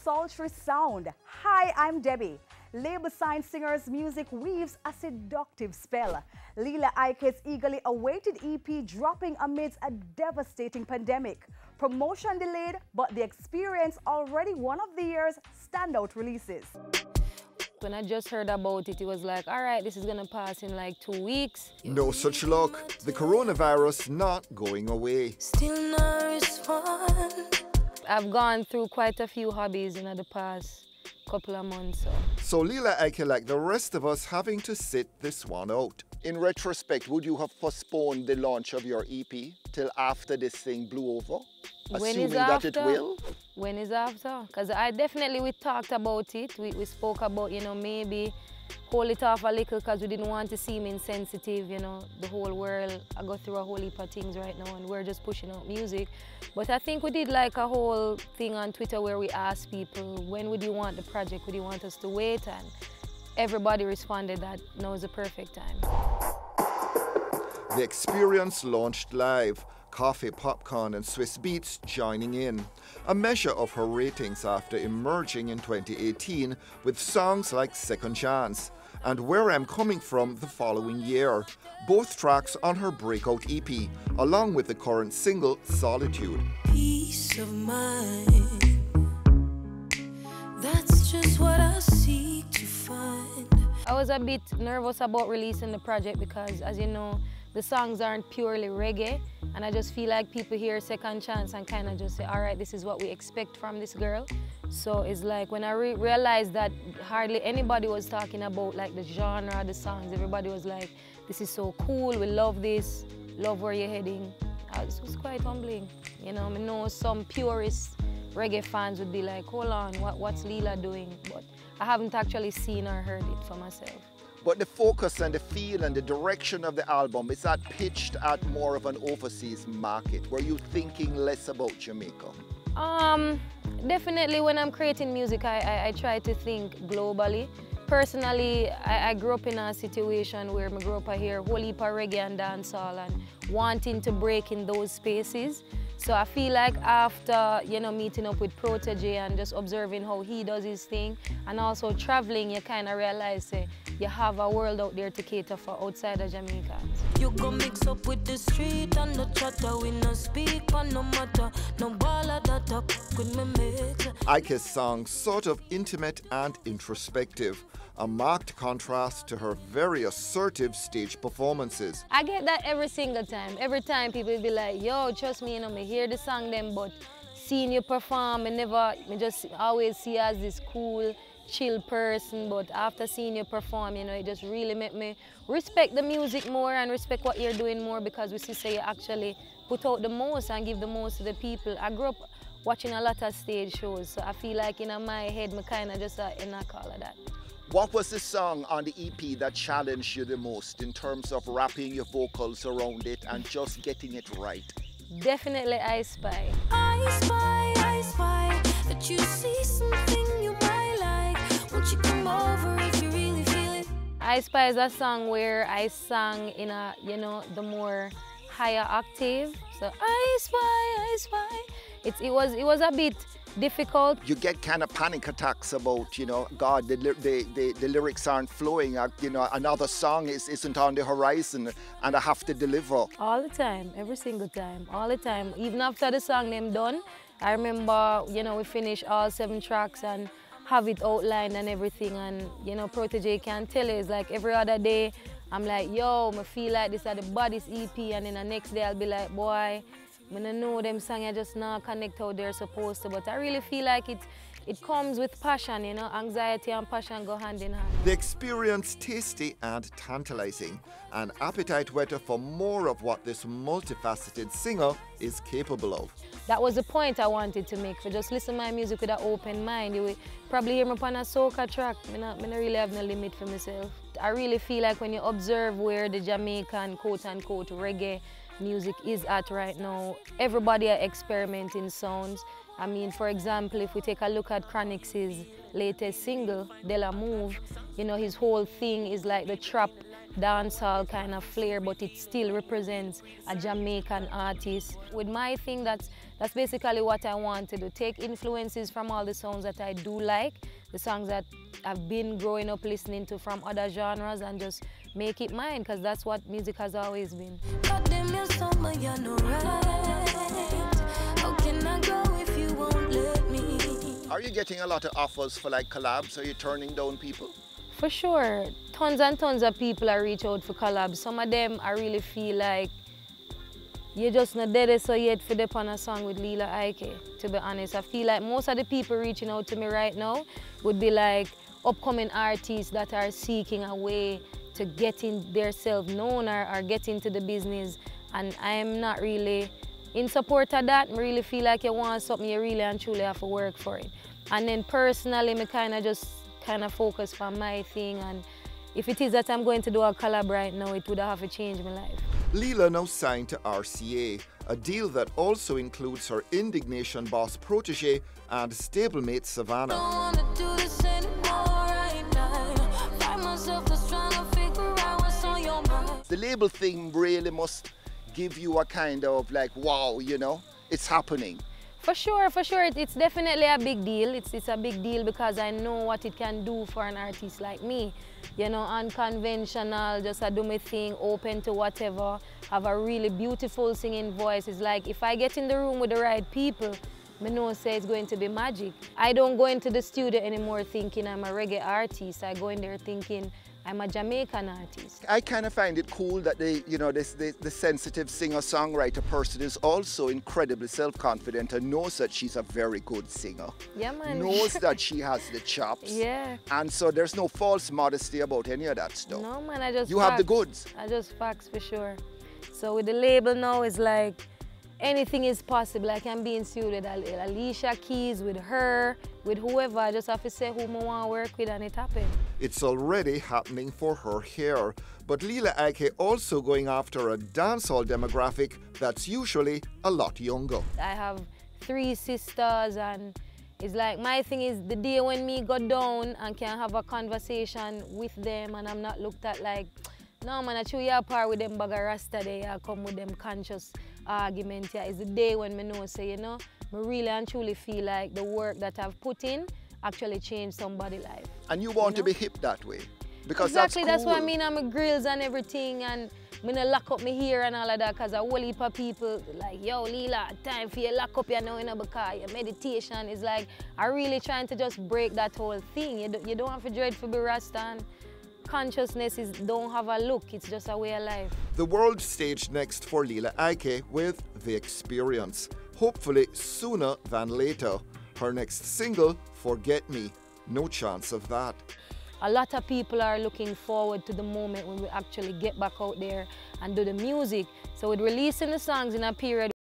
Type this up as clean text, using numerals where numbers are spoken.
sultry sound. Hi, I'm Debbie. Label-signed singer's music weaves a seductive spell. Lila Ike's eagerly awaited EP dropping amidst a devastating pandemic. Promotion delayed, but the experience already one of the year's standout releases. When I just heard about it, it was like, all right, this is gonna pass in like 2 weeks. No such luck. The coronavirus not going away. Still no response. I've gone through quite a few hobbies in the past couple of months. So Lila Ike, like the rest of us, having to sit this one out. In retrospect, would you have postponed the launch of your EP till after this thing blew over? When is that it will? When is after? Because we talked about it. We spoke about, maybe hold it off a little because we didn't want to seem insensitive, The whole world, I go through a whole heap of things right now and we're just pushing out music. But I think we did like a whole thing on Twitter where we asked people, when would you want the project? Would you want us to wait? And everybody responded that now is the perfect time. The Experience launched live. Coffee, popcorn and Swiss Beats joining in. A measure of her ratings after emerging in 2018 with songs like Second Chance and Where I'm Coming From the following year. Both tracks on her breakout EP, along with the current single, Solitude. Peace of mind, that's just what I seek to find. I was a bit nervous about releasing the project because, as you know, the songs aren't purely reggae, and I just feel like people hear Second Chance and kind of just say, all right, this is what we expect from this girl. So it's like when I realized that hardly anybody was talking about like the genre of the songs, everybody was like, this is so cool, we love this, love where you're heading. It was quite humbling. I know some purist reggae fans would be like, hold on, what's Lila doing? But I haven't actually seen or heard it for myself. But the focus and the feel and the direction of the album, is that pitched at more of an overseas market? Were you thinking less about Jamaica? Definitely when I'm creating music, I try to think globally. Personally, I grew up in a situation where I grew up here, whole heap of reggae and dancehall and wanting to break in those spaces. So I feel like after, meeting up with Protege and just observing how he does his thing and also traveling, you kind of realize you have a world out there to cater for outside of Jamaica. You go mix up with the street and the chatter, we no speak on no matter, no ball of that up with me mix. Ike's song sort of intimate and introspective, a marked contrast to her very assertive stage performances. I get that every single time. Every time people be like, yo, trust me, me hear the song them, but seeing you perform, me just always see you as this cool, chill person, but after seeing you perform, it just really make me respect the music more and respect what you're doing more, because we see you actually put out the most and give the most to the people. I grew up watching a lot of stage shows, so I feel like in my head, me kind of just enact all of that. What was the song on the EP that challenged you the most in terms of wrapping your vocals around it and just getting it right? Definitely I Spy. I spy that you see something you might like. Won't you come over if you really feel it? I Spy is a song where I sang in a, the more higher octave. So I spy. It was a bit difficult. You get kind of panic attacks about, God, the lyrics aren't flowing, another song isn't on the horizon and I have to deliver. All the time, every single time, all the time. Even after the song them done, I remember, we finished all 7 tracks and have it outlined and everything, and, Protege can tell you, it's like every other day, I'm like, yo, I feel like this is the baddest EP, and then the next day I'll be like, boy, I know them songs are just not connect how they're supposed to, but I really feel like it comes with passion, anxiety and passion go hand in hand. The Experience tasty and tantalizing, an appetite whetter for more of what this multifaceted singer is capable of. That was the point I wanted to make, for just listen to my music with an open mind. You will probably hear me on a soca track. I don't really have no limit for myself. I really feel like when you observe where the Jamaican quote-unquote reggae music is at right now, everybody are experimenting sounds. I mean, for example, if we take a look at Chronix's latest single, Della Move, you know, his whole thing is like the trap dancehall kind of flair, but it still represents a Jamaican artist. With my thing, that's basically what I want to do. Take influences from all the songs that I do like, the songs that I've been growing up listening to from other genres, and just make it mine, because that's what music has always been. God damn, you're summer, you're no right. How can I go if you won't let me? Are you getting a lot of offers for like collabs? Are you turning down people? For sure. Tons and tons of people are reach out for collabs. Some of them I really feel like you're just not dead so yet for them on a song with Lila Ike, to be honest. I feel like most of the people reaching out to me right now would be like upcoming artists that are seeking a way to getting themselves known or get into the business. And I'm not really in support of that. I really feel like you want something, you really and truly have to work for it. And then personally, I kind of focus on my thing, and if it is that I'm going to do a collab right now, it would have to change my life. Lila now signed to RCA, a deal that also includes her Indignation boss protege and stablemate Savannah. Don't wanna do this anymore right now. Find myself just trying to figure out what's on your mind. The label thing really must give you a kind of like, wow, you know, it's happening. For sure, it's definitely a big deal. It's a big deal because I know what it can do for an artist like me. You know, unconventional, just I do my thing, open to whatever, have a really beautiful singing voice. It's like if I get in the room with the right people, I know say it's going to be magic. I don't go into the studio anymore thinking I'm a reggae artist. I go in there thinking I'm a Jamaican artist. I kind of find it cool that the sensitive singer-songwriter person is also incredibly self-confident and knows that she's a very good singer. Yeah, man. Knows that she has the chops. Yeah. And so there's no false modesty about any of that stuff. No, man, I just You have the goods. I just facts for sure. So with the label now, it's like anything is possible. I can be in studio with Alicia Keys, with her, with whoever. I just have to say who I want to work with, and it happened. It's already happening for her here, but Lila Ike also going after a dancehall demographic that's usually a lot younger. I have 3 sisters, and it's like my thing is the day when me go down and can have a conversation with them, and I'm not looked at like, no man, I chew you apart with them bag of rasta there, I come with them conscious argument here. It's the day when me know say, you know, me really and truly feel like the work that I've put in actually changed somebody's life. And you want to be hip that way. Because exactly, that's what I mean. I'm a grills and everything, and me no lock up my hair and all of that, because a whole heap of people like, yo, Lila, time for you lock up your now, you know, because your meditation is like, I really trying to just break that whole thing. You don't have to dread for be Rasta, and consciousness don't have a look, it's just a way of life. The world staged next for Lila Ike with The Experience, hopefully sooner than later. Her next single, Forget Me, no chance of that. A lot of people are looking forward to the moment when we actually get back out there and do the music. So with releasing the songs in a period